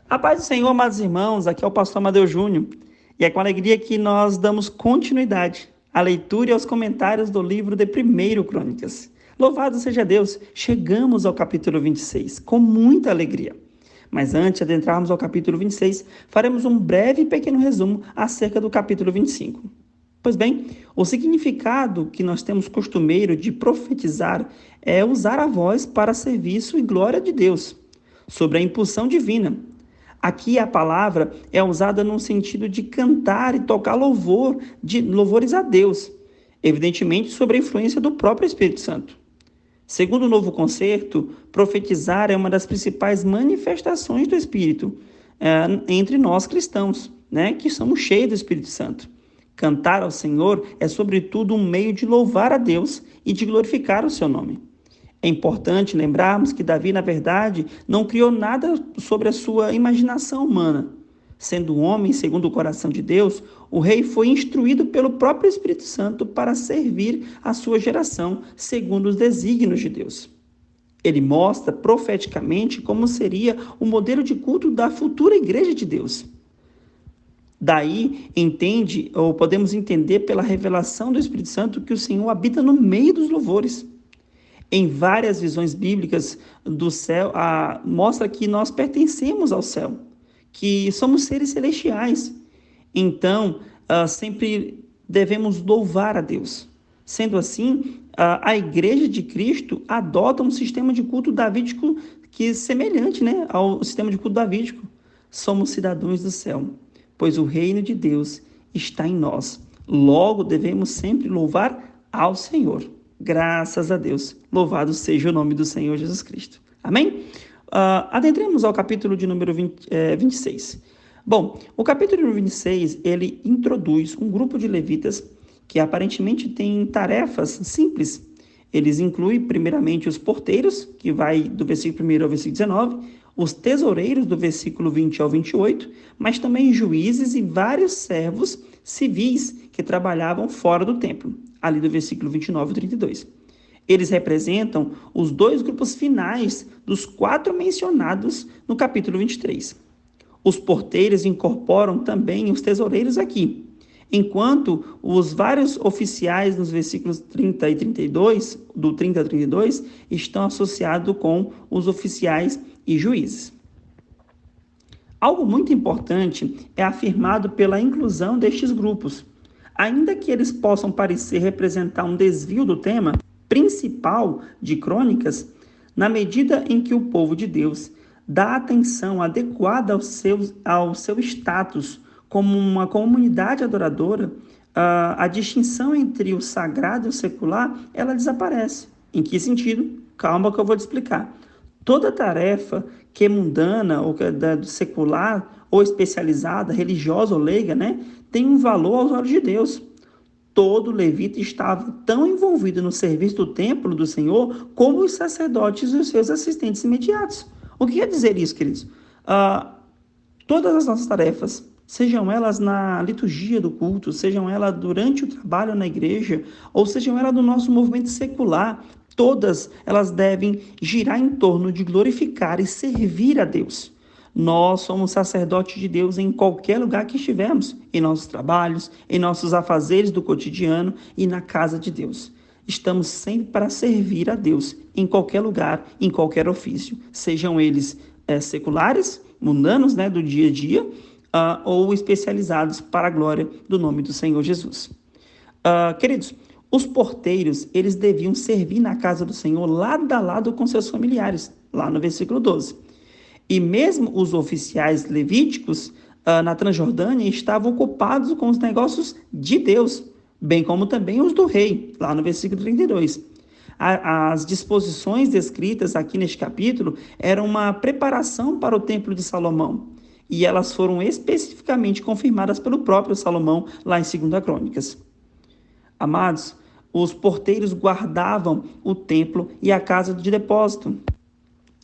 A paz do Senhor, amados irmãos, aqui é o pastor Amadeu Júnior, e é com alegria que nós damos continuidade à leitura e aos comentários do livro de 1 Crônicas. Louvado seja Deus, chegamos ao capítulo 26, com muita alegria. Mas antes de adentrarmos ao capítulo 26, faremos um breve e pequeno resumo acerca do capítulo 25. Pois bem, o significado que nós temos costumeiro de profetizar é usar a voz para serviço e glória de Deus, sobre a impulsão divina. Aqui a palavra é usada no sentido de cantar e tocar louvores a Deus, evidentemente sobre a influência do próprio Espírito Santo. Segundo o Novo Concerto, profetizar é uma das principais manifestações do Espírito entre nós cristãos, que somos cheios do Espírito Santo. Cantar ao Senhor é, sobretudo, um meio de louvar a Deus e de glorificar o seu nome. É importante lembrarmos que Davi, na verdade, não criou nada sobre a sua imaginação humana. Sendo um homem segundo o coração de Deus, o rei foi instruído pelo próprio Espírito Santo para servir a sua geração segundo os desígnios de Deus. Ele mostra profeticamente como seria o modelo de culto da futura igreja de Deus. Daí podemos entender pela revelação do Espírito Santo que o Senhor habita no meio dos louvores. Em várias visões bíblicas do céu, mostra que nós pertencemos ao céu, que somos seres celestiais. Então, sempre devemos louvar a Deus. Sendo assim, a Igreja de Cristo adota um sistema de culto davídico que é semelhante, ao sistema de culto davídico. Somos cidadãos do céu, pois o reino de Deus está em nós. Logo, devemos sempre louvar ao Senhor. Graças a Deus. Louvado seja o nome do Senhor Jesus Cristo. Amém? Adentremos ao capítulo de número 26. Bom, o capítulo 26, ele introduz um grupo de levitas que aparentemente tem tarefas simples. Eles incluem, primeiramente, os porteiros, que vai do versículo 1 ao versículo 19, os tesoureiros, do versículo 20 ao 28, mas também juízes e vários servos civis que trabalhavam fora do templo, ali do versículo 29 ao 32. Eles representam os dois grupos finais dos 4 mencionados no capítulo 23. Os porteiros incorporam também os tesoureiros aqui, enquanto os vários oficiais nos versículos 30 e 32, do 30 a 32, estão associados com os oficiais e juízes. Algo muito importante é afirmado pela inclusão destes grupos. Ainda que eles possam parecer representar um desvio do tema principal de Crônicas, na medida em que o povo de Deus dá atenção adequada ao seu status como uma comunidade adoradora, a distinção entre o sagrado e o secular, ela desaparece. Em que sentido? Calma que eu vou te explicar. Toda tarefa que é mundana, ou que é secular, ou especializada, religiosa ou leiga, tem um valor aos olhos de Deus. Todo levita estava tão envolvido no serviço do templo do Senhor como os sacerdotes e os seus assistentes imediatos. O que quer dizer isso, queridos? Todas as nossas tarefas, sejam elas na liturgia do culto, sejam elas durante o trabalho na igreja, ou sejam elas do nosso movimento secular, todas elas devem girar em torno de glorificar e servir a Deus. Nós somos sacerdotes de Deus em qualquer lugar que estivermos, em nossos trabalhos, em nossos afazeres do cotidiano e na casa de Deus. Estamos sempre para servir a Deus, em qualquer lugar, em qualquer ofício, sejam eles seculares, mundanos, do dia a dia, ou especializados para a glória do nome do Senhor Jesus. Queridos, os porteiros, eles deviam servir na casa do Senhor lado a lado com seus familiares, lá no versículo 12. E mesmo os oficiais levíticos na Transjordânia estavam ocupados com os negócios de Deus, bem como também os do rei, lá no versículo 32. As disposições descritas aqui neste capítulo eram uma preparação para o templo de Salomão, e elas foram especificamente confirmadas pelo próprio Salomão, lá em 2 Crônicas. Amados, os porteiros guardavam o templo e a casa de depósito.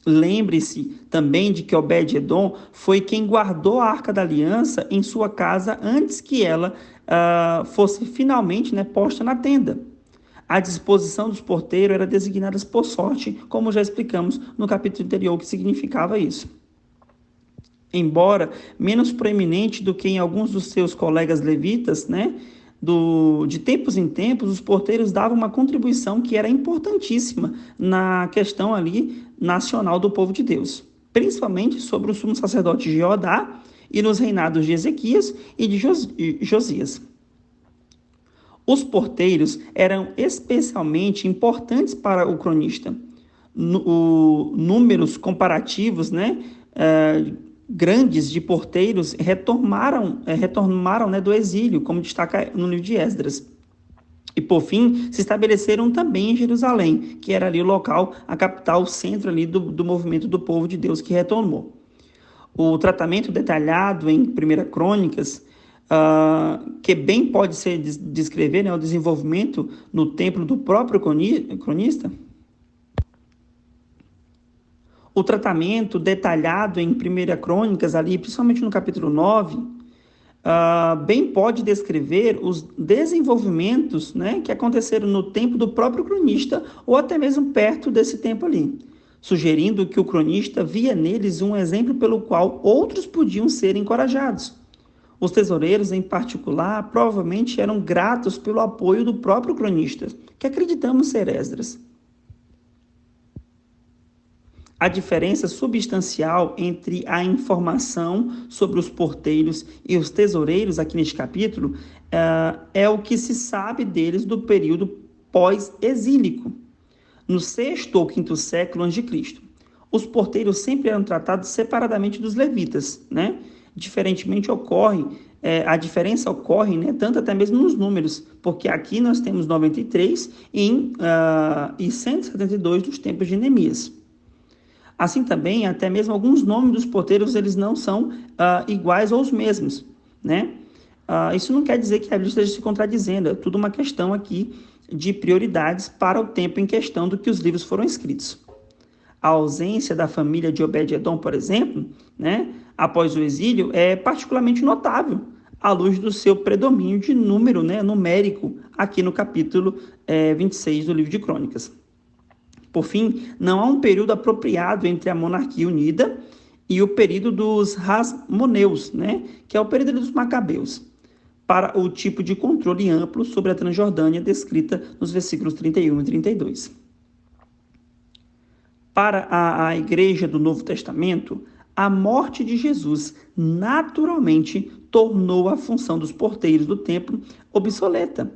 Lembre-se também de que Obed-Edom foi quem guardou a Arca da Aliança em sua casa antes que ela fosse finalmente posta na tenda. A disposição dos porteiros era designada por sorte, como já explicamos no capítulo anterior, o que significava isso. embora menos proeminente do que em alguns dos seus colegas levitas, né? De tempos em tempos, os porteiros davam uma contribuição que era importantíssima na questão ali nacional do povo de Deus, principalmente sobre o sumo sacerdote Jeodá e nos reinados de Ezequias e de Josias. Os porteiros eram especialmente importantes para o cronista. Números comparativos, né, grandes de porteiros retornaram do exílio, como destaca no livro de Esdras. E, por fim, se estabeleceram também em Jerusalém, que era ali o local, a capital, o centro ali do movimento do povo de Deus que retornou. O tratamento detalhado em 1 Crônicas, que bem pode ser descrever, né, o desenvolvimento no templo do próprio cronista. O tratamento detalhado em 1 Crônicas, ali, principalmente no capítulo 9, bem pode descrever os desenvolvimentos, né, que aconteceram no tempo do próprio cronista, ou até mesmo perto desse tempo ali, sugerindo que o cronista via neles um exemplo pelo qual outros podiam ser encorajados. Os tesoureiros, em particular, provavelmente eram gratos pelo apoio do próprio cronista, que acreditamos ser Esdras. A diferença substancial entre a informação sobre os porteiros e os tesoureiros aqui neste capítulo é o que se sabe deles do período pós-exílico, no 6º ou 5º século a.C. Os porteiros sempre eram tratados separadamente dos levitas, né? Diferentemente a diferença ocorre, né, tanto até mesmo nos números, porque aqui nós temos 93 e 172 dos tempos de Neemias. Assim também, até mesmo alguns nomes dos porteiros, eles não são iguais ou os mesmos, né? Isso não quer dizer que a Bíblia esteja se contradizendo, é tudo uma questão aqui de prioridades para o tempo em questão do que os livros foram escritos. A ausência da família de Obed-Edom, por exemplo, né, após o exílio, é particularmente notável, à luz do seu predomínio de número, né, numérico, aqui no capítulo 26 do livro de Crônicas. Por fim, não há um período apropriado entre a monarquia unida e o período dos Hasmoneus, né, que é o período dos Macabeus, para o tipo de controle amplo sobre a Transjordânia descrita nos versículos 31 e 32. Para a Igreja do Novo Testamento, a morte de Jesus naturalmente tornou a função dos porteiros do templo obsoleta.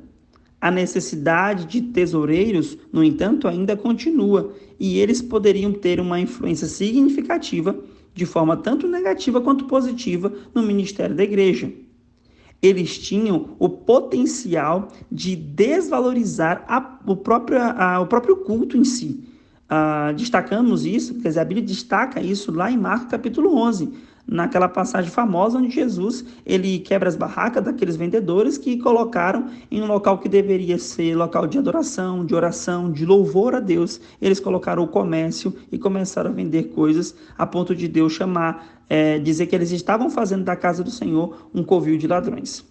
A necessidade de tesoureiros, no entanto, ainda continua, e eles poderiam ter uma influência significativa, de forma tanto negativa quanto positiva, no ministério da igreja. Eles tinham o potencial de desvalorizar o próprio culto em si. Destacamos isso, quer dizer, a Bíblia destaca isso lá em Marcos capítulo 11, naquela passagem famosa onde Jesus ele quebra as barracas daqueles vendedores que colocaram em um local que deveria ser local de adoração, de oração, de louvor a Deus. Eles colocaram o comércio e começaram a vender coisas a ponto de Deus dizer que eles estavam fazendo da casa do Senhor um covil de ladrões.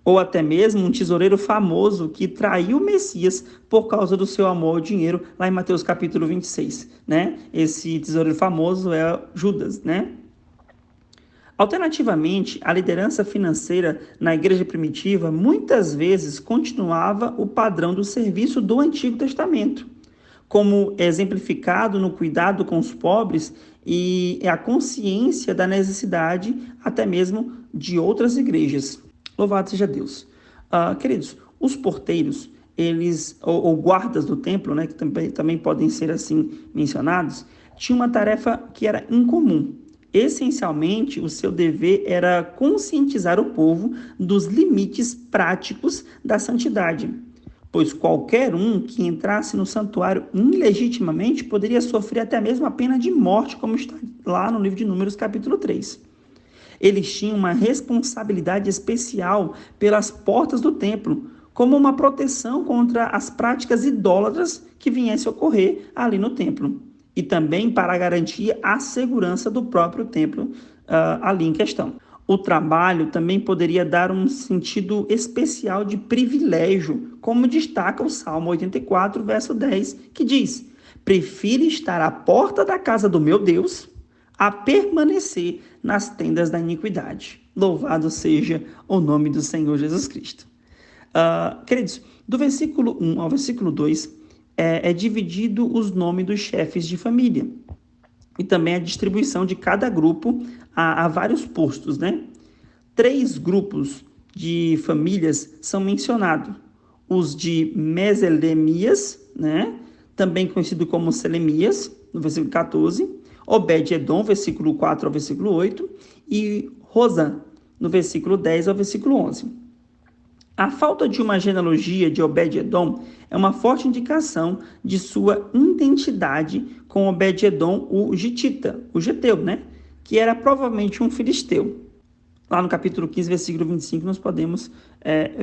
Ou até mesmo um tesoureiro famoso que traiu o Messias por causa do seu amor ao dinheiro, lá em Mateus capítulo 26, né? Esse tesoureiro famoso é Judas, né? Alternativamente, a liderança financeira na igreja primitiva muitas vezes continuava o padrão do serviço do Antigo Testamento, como exemplificado no cuidado com os pobres e a consciência da necessidade até mesmo de outras igrejas. Louvado seja Deus. Queridos, os porteiros, ou guardas do templo, né, que também podem ser assim mencionados, tinham uma tarefa que era incomum. Essencialmente, o seu dever era conscientizar o povo dos limites práticos da santidade, pois qualquer um que entrasse no santuário ilegitimamente poderia sofrer até mesmo a pena de morte, como está lá no livro de Números, capítulo 3. Eles tinham uma responsabilidade especial pelas portas do templo, como uma proteção contra as práticas idólatras que viessem a ocorrer ali no templo. E também para garantir a segurança do próprio templo ali em questão. O trabalho também poderia dar um sentido especial de privilégio, como destaca o Salmo 84, verso 10, que diz: prefiro estar à porta da casa do meu Deus a permanecer nas tendas da iniquidade. Louvado seja o nome do Senhor Jesus Cristo. Queridos, do versículo 1 ao versículo 2 é dividido os nomes dos chefes de família e também a distribuição de cada grupo a vários postos, né? 3 grupos de famílias são mencionados. Os de Meselemias, né? Também conhecido como Selemias, no versículo 14, Obed-Edom, versículo 4 ao versículo 8, e Rosã, no versículo 10 ao versículo 11. A falta de uma genealogia de Obed-Edom é uma forte indicação de sua identidade com Obed-Edom, o Gitita, o Geteu, né? Que era provavelmente um filisteu. Lá no capítulo 15, versículo 25, nós podemos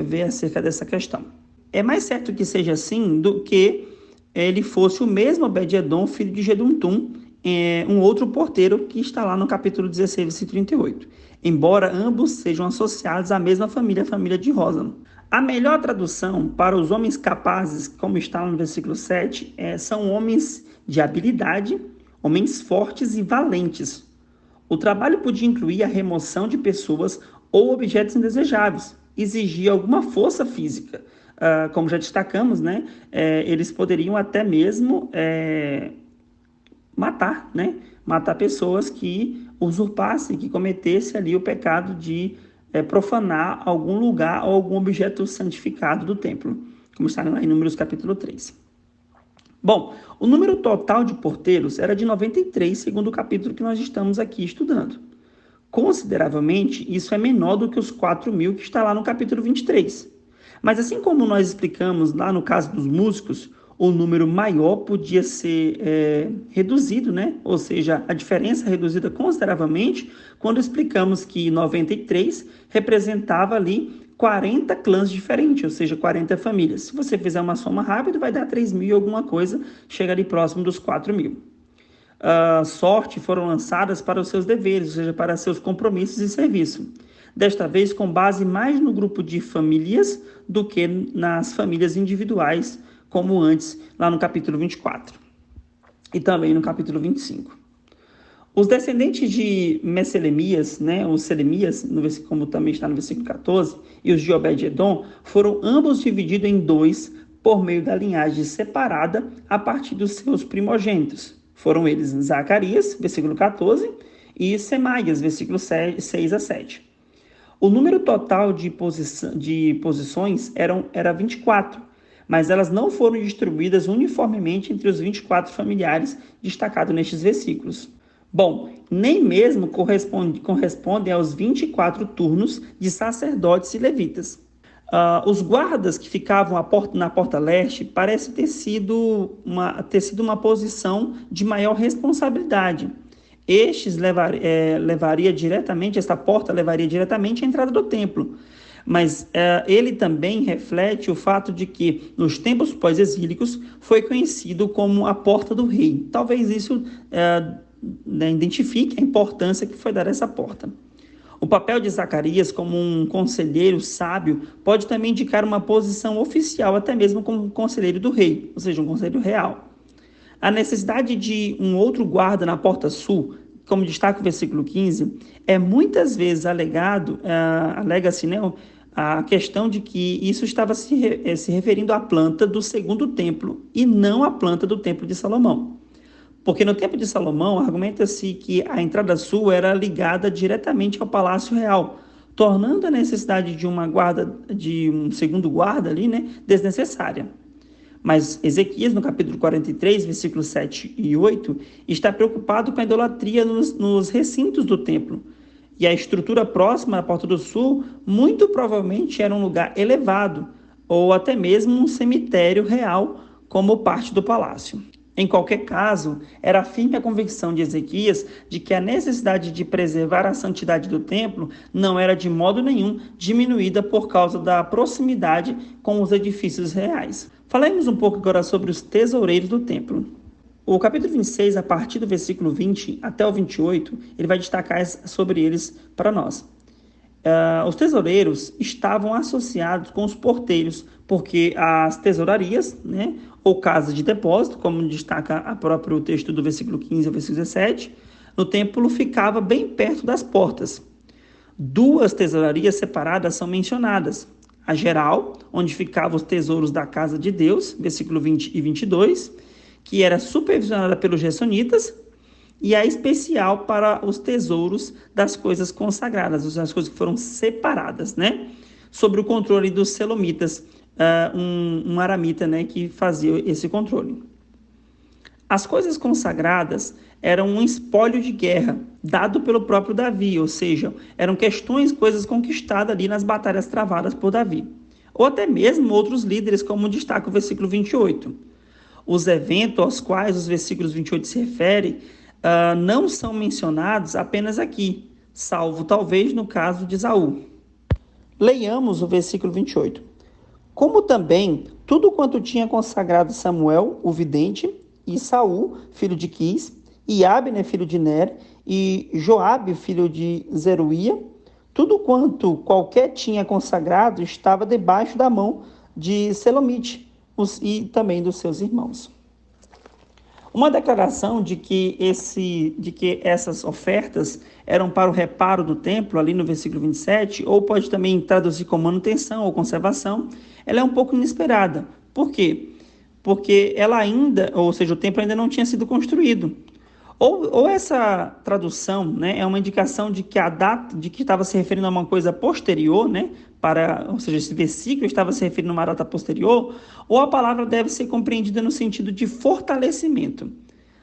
ver acerca dessa questão. É mais certo que seja assim do que ele fosse o mesmo Obed-Edom, filho de Geduntum, um outro porteiro que está lá no capítulo 16, versículo 38. Embora ambos sejam associados à mesma família, a família de Rosam. A melhor tradução para os homens capazes, como está no versículo 7, são homens de habilidade, homens fortes e valentes. O trabalho podia incluir a remoção de pessoas ou objetos indesejáveis, exigia alguma força física. Como já destacamos, né, eles poderiam até mesmo matar, né? Matar pessoas que usurpassem, que cometessem ali o pecado de profanar algum lugar ou algum objeto santificado do templo, como está lá em Números capítulo 3. Bom, o número total de porteiros era de 93, segundo o capítulo que nós estamos aqui estudando. Consideravelmente, isso é menor do que os 4.000 que está lá no capítulo 23. Mas assim como nós explicamos lá no caso dos músicos, o número maior podia ser reduzido, né? Ou seja, a diferença reduzida consideravelmente quando explicamos que 93 representava ali 40 clãs diferentes, ou seja, 40 famílias. Se você fizer uma soma rápida, vai dar 3.000 e alguma coisa, chega ali próximo dos 4.000. Sorte foram lançadas para os seus deveres, ou seja, para seus compromissos e serviço. Desta vez com base mais no grupo de famílias do que nas famílias individuais, como antes, lá no capítulo 24 e também no capítulo 25. Os descendentes de Meselemias, né, os Selemias, como também está no versículo 14, e os de Obed-Edom, foram ambos divididos em 2 por meio da linhagem separada a partir dos seus primogênitos. Foram eles Zacarias, versículo 14, e Semaias, versículo 6 a 7. O número total de posições era 24, mas elas não foram distribuídas uniformemente entre os 24 familiares destacados nestes versículos. Bom, nem mesmo correspondem aos 24 turnos de sacerdotes e levitas. Os guardas que ficavam na porta leste parece ter sido uma posição de maior responsabilidade. Esta porta levaria diretamente à entrada do templo. Mas ele também reflete o fato de que, nos tempos pós-exílicos, foi conhecido como a Porta do Rei. Talvez isso identifique a importância que foi dada a essa porta. O papel de Zacarias como um conselheiro sábio pode também indicar uma posição oficial, até mesmo como conselheiro do rei, ou seja, um conselheiro real. A necessidade de um outro guarda na porta sul, como destaca o versículo 15, é muitas vezes alega-se, né, a questão de que isso estava se referindo à planta do segundo templo e não à planta do templo de Salomão. Porque no templo de Salomão, argumenta-se que a entrada sul era ligada diretamente ao palácio real, tornando a necessidade de um segundo guarda ali, né, desnecessária. Mas Ezequias, no capítulo 43, versículos 7 e 8, está preocupado com a idolatria nos recintos do templo. E a estrutura próxima à Porta do Sul muito provavelmente era um lugar elevado, ou até mesmo um cemitério real, como parte do palácio. Em qualquer caso, era firme a convicção de Ezequias de que a necessidade de preservar a santidade do templo não era de modo nenhum diminuída por causa da proximidade com os edifícios reais. Falemos um pouco agora sobre os tesoureiros do templo. O capítulo 26, a partir do versículo 20 até o 28, ele vai destacar sobre eles para nós. Os tesoureiros estavam associados com os porteiros, porque as tesourarias, né, ou casas de depósito, como destaca o próprio texto do versículo 15 ao versículo 17, no templo ficava bem perto das portas. Duas tesourarias separadas são mencionadas. A geral, onde ficavam os tesouros da casa de Deus, versículo 20 e 22, que era supervisionada pelos gersonitas, e a especial para os tesouros das coisas consagradas, as coisas que foram separadas, né? Sob o controle dos selomitas, um aramita, né, que fazia esse controle. As coisas consagradas eram um espólio de guerra dado pelo próprio Davi, ou seja, eram coisas conquistadas ali nas batalhas travadas por Davi. Ou até mesmo outros líderes, como destaca o versículo 28. Os eventos aos quais os versículos 28 se referem não são mencionados apenas aqui, salvo talvez no caso de Saul. Leiamos o versículo 28. Como também tudo quanto tinha consagrado Samuel, o vidente, e Saul, filho de Quis, e Abner, filho de Ner, e Joabe, filho de Zeruia, tudo quanto qualquer tinha consagrado estava debaixo da mão de Selomite e também dos seus irmãos. Uma declaração de que essas ofertas eram para o reparo do templo, ali no versículo 27, ou pode também traduzir como manutenção ou conservação, ela é um pouco inesperada. Por quê? Porque ela ainda, ou seja, o templo ainda não tinha sido construído. Ou essa tradução, né, é uma indicação de que a data, de que estava se referindo a uma coisa posterior, né, ou seja, esse versículo estava se referindo a uma data posterior, ou a palavra deve ser compreendida no sentido de fortalecimento.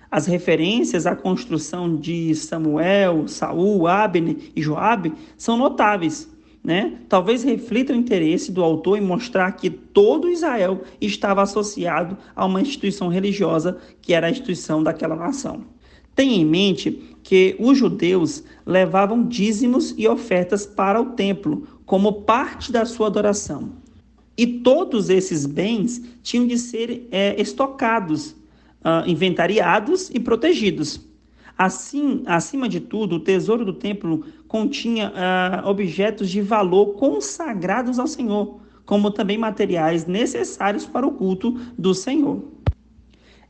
As referências à construção de Samuel, Saul, Abner e Joabe são notáveis, né? Talvez reflita o interesse do autor em mostrar que todo Israel estava associado a uma instituição religiosa que era a instituição daquela nação. Tenha em mente que os judeus levavam dízimos e ofertas para o templo como parte da sua adoração. E todos esses bens tinham de ser estocados, inventariados e protegidos. Assim, acima de tudo, o tesouro do templo continha objetos de valor consagrados ao Senhor, como também materiais necessários para o culto do Senhor.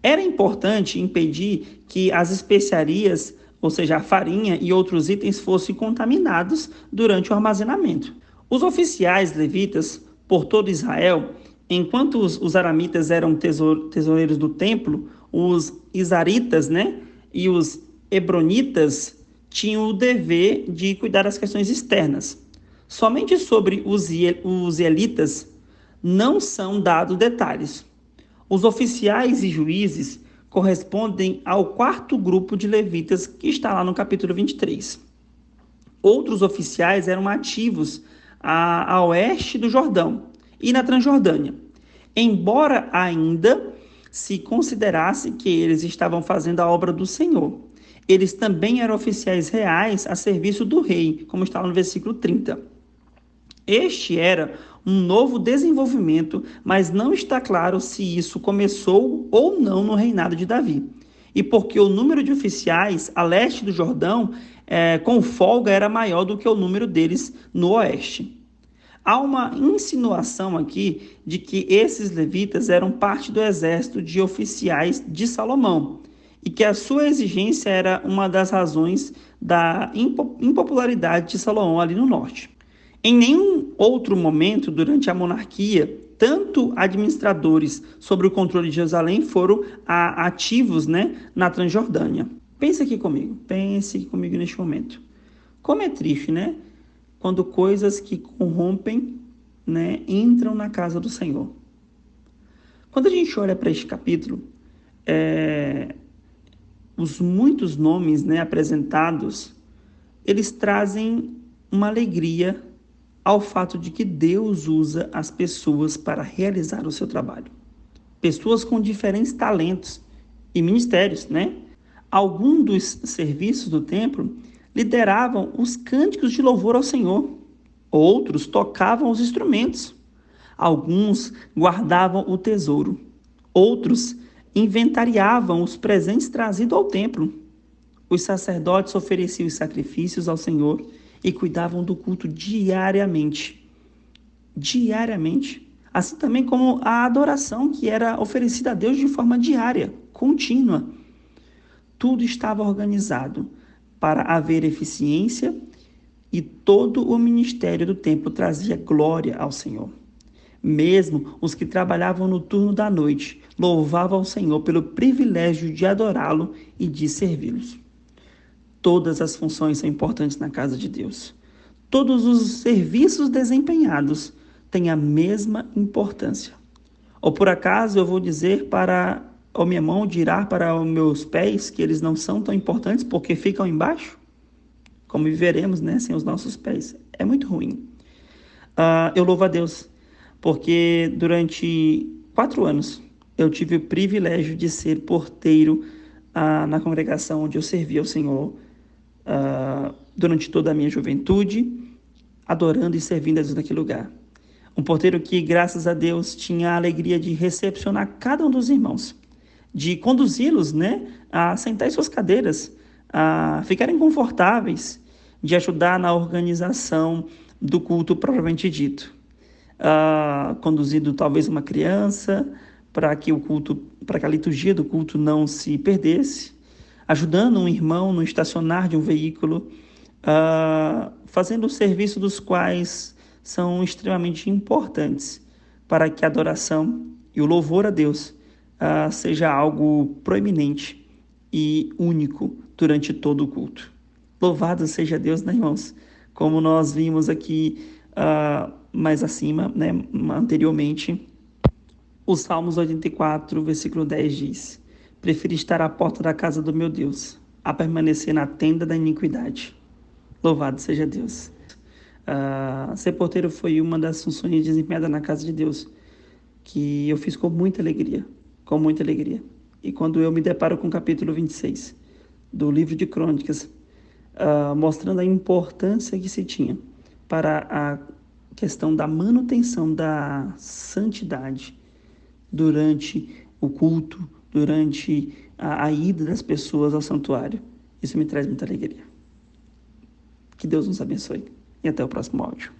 Era importante impedir que as especiarias, ou seja, a farinha e outros itens fossem contaminados durante o armazenamento. Os oficiais levitas, por todo Israel, enquanto os aramitas eram tesoureiros do templo, os isaritas, né, e os hebronitas tinham o dever de cuidar das questões externas. Somente sobre os elitas não são dados detalhes. Os oficiais e juízes correspondem ao quarto grupo de levitas que está lá no capítulo 23. Outros oficiais eram ativos a oeste do Jordão e na Transjordânia, embora ainda se considerasse que eles estavam fazendo a obra do Senhor. Eles também eram oficiais reais a serviço do rei, como está lá no versículo 30. Este era um novo desenvolvimento, mas não está claro se isso começou ou não no reinado de Davi. E porque o número de oficiais a leste do Jordão, com folga, era maior do que o número deles no oeste. Há uma insinuação aqui de que esses levitas eram parte do exército de oficiais de Salomão e que a sua exigência era uma das razões da impopularidade de Salomão ali no norte. Em nenhum outro momento durante a monarquia, tanto administradores sobre o controle de Jerusalém foram ativos, né, na Transjordânia. Pense aqui comigo neste momento. Como é triste, né? Quando coisas que corrompem, né, entram na casa do Senhor. Quando a gente olha para este capítulo, os muitos nomes, né, apresentados, eles trazem uma alegria ao fato de que Deus usa as pessoas para realizar o seu trabalho. Pessoas com diferentes talentos e ministérios, né? Alguns dos serviços do templo lideravam os cânticos de louvor ao Senhor. Outros tocavam os instrumentos. Alguns guardavam o tesouro. Outros inventariavam os presentes trazidos ao templo. Os sacerdotes ofereciam os sacrifícios ao Senhor e cuidavam do culto diariamente. Diariamente. Assim também como a adoração que era oferecida a Deus de forma diária, contínua. Tudo estava organizado para haver eficiência, e todo o ministério do templo trazia glória ao Senhor. Mesmo os que trabalhavam no turno da noite louvavam ao Senhor pelo privilégio de adorá-lo e de servi-los. Todas as funções são importantes na casa de Deus. Todos os serviços desempenhados têm a mesma importância. Ou por acaso eu vou dizer ou minha mão dirá para os meus pés que eles não são tão importantes porque ficam embaixo? Como viveremos, né, sem os nossos pés? É muito ruim. Eu louvo a Deus, porque durante 4 anos eu tive o privilégio de ser porteiro na congregação onde eu servia ao Senhor durante toda a minha juventude, adorando e servindo a Deus naquele lugar. Um porteiro que, graças a Deus, tinha a alegria de recepcionar cada um dos irmãos, de conduzi-los, né, a sentar em suas cadeiras, a ficarem confortáveis, de ajudar na organização do culto propriamente dito. Conduzindo talvez uma criança para que a liturgia do culto não se perdesse, ajudando um irmão no estacionar de um veículo, fazendo o serviço dos quais são extremamente importantes para que a adoração e o louvor a Deus seja algo proeminente e único durante todo o culto. Louvado seja Deus, né, irmãos? Como nós vimos aqui mais acima, né, anteriormente, o Salmos 84, versículo 10 diz: prefiro estar à porta da casa do meu Deus, a permanecer na tenda da iniquidade. Louvado seja Deus. Ser porteiro foi uma das funções desempenhadas na casa de Deus, que eu fiz com muita alegria, com muita alegria. E quando eu me deparo com o capítulo 26 do livro de Crônicas, mostrando a importância que se tinha para a questão da manutenção da santidade durante o culto, durante a ida das pessoas ao santuário, isso me traz muita alegria. Que Deus nos abençoe e até o próximo áudio.